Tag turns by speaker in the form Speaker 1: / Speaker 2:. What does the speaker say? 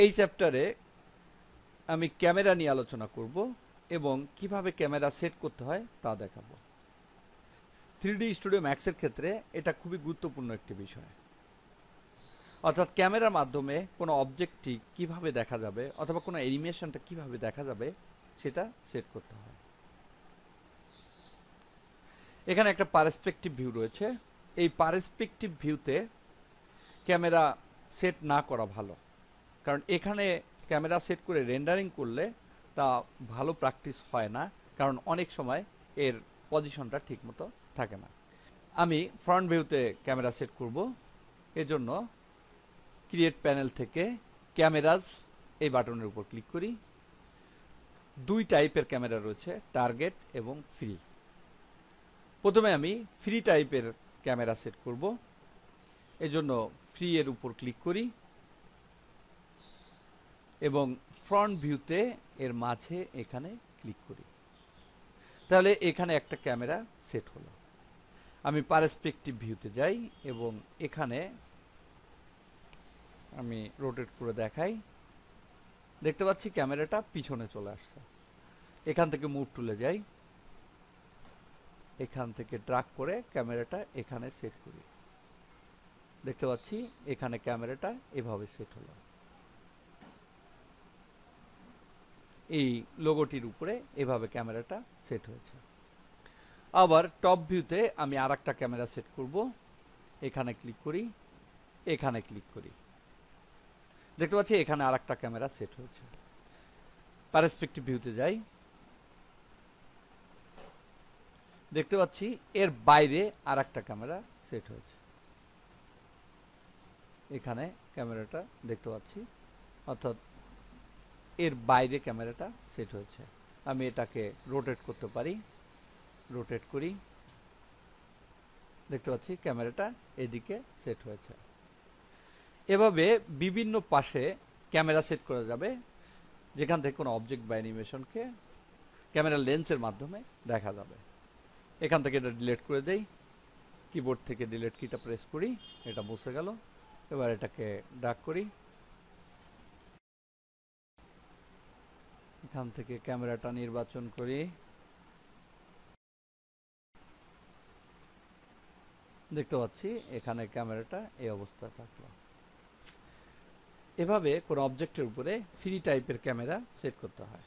Speaker 1: এই চ্যাপ্টারে আমি ক্যামেরা নিয়ে আলোচনা করব এবং কিভাবে ক্যামেরা সেট করতে হয় তা দেখাবো। 3D স্টুডিও ম্যাক্সের ক্ষেত্রে এটা খুবই গুরুত্বপূর্ণ একটি বিষয়। অর্থাৎ ক্যামেরার মাধ্যমে কোনো অবজেক্টটি কিভাবে দেখা যাবে অথবা কোনো অ্যানিমেশনটা কিভাবে দেখা যাবে সেটা সেট করতে হয়। এখানে একটা পার্সপেক্টিভ ভিউ রয়েছে। এই পার্সপেক্টিভ ভিউতে ক্যামেরা সেট না করা ভালো, কারণ এখানে ক্যামেরা সেট করে রেন্ডারিং করলে তা ভালো প্র্যাকটিস হয় না, কারণ অনেক সময় এর পজিশনটা ঠিকমতো থাকে না। আমি ফ্রন্ট ভিউতে ক্যামেরা সেট করব। এজন্য ক্রিয়েট প্যানেল থেকে ক্যামেরাজ এই বাটনের উপর ক্লিক করি। দুই টাইপের ক্যামেরা রয়েছে, টার্গেট এবং ফ্রি। প্রথমে আমি ফ্রি টাইপের ক্যামেরা সেট করব। এজন্য ফ্রি এর উপর ক্লিক করি এবং ফ্রন্ট ভিউতে এর মাঝে এখানে ক্লিক করি। তাহলে এখানে একটা ক্যামেরা সেট হলো। আমি পার্সপেক্টিভ ভিউতে যাই এবং এখানে আমি রোটেট করে দেখাই। দেখতে পাচ্ছি ক্যামেরাটা পিছনে চলে আসছে। এখান থেকে মুভ টুলে যাই, এখান থেকে ড্রাগ করে ক্যামেরাটা এখানে সেট করি। দেখতে পাচ্ছি এখানে ক্যামেরাটা এভাবে সেট হলো। এই লোগোটির উপরে এভাবে ক্যামেরাটা সেট হয়েছে। আবার টপ ভিউতে আমি আরেকটা ক্যামেরা সেট করব। এখানে ক্লিক করি, এখানে ক্লিক করি। দেখতে পাচ্ছি এখানে আরেকটা ক্যামেরা সেট হয়েছে। পার্সপেক্টিভ ভিউতে যাই, দেখতে পাচ্ছি এর বাইরে আরেকটা ক্যামেরা সেট হয়েছে। এখানে ক্যামেরাটা দেখতে পাচ্ছি, অর্থাৎ এর বাইরে ক্যামেরাটা সেট হয়েছে। আমি এটাকে রোটেট করতে পারি, রোটেট করি। দেখতে পাচ্ছি ক্যামেরাটা এদিকে সেট হয়েছে। এভাবে বিভিন্ন পাশে ক্যামেরা সেট করা যাবে, যেখান থেকে কোনো অবজেক্ট বা অ্যানিমেশনকে ক্যামেরা লেন্সের মাধ্যমে দেখা যাবে। এখান থেকে এটা ডিলিট করে দেই, কিবোর্ড থেকে ডিলিট কিটা প্রেস করি, এটা মুছে গেল। এবার এটাকে ড্র্যাগ করি, এখান থেকে ক্যামেরাটা নির্বাচন করি। দেখতে পাচ্ছি এখানে ক্যামেরাটা এই অবস্থায় থাকলো। এভাবে কোনো অবজেক্টের উপরে ফ্রি টাইপের ক্যামেরা সেট করতে হয়।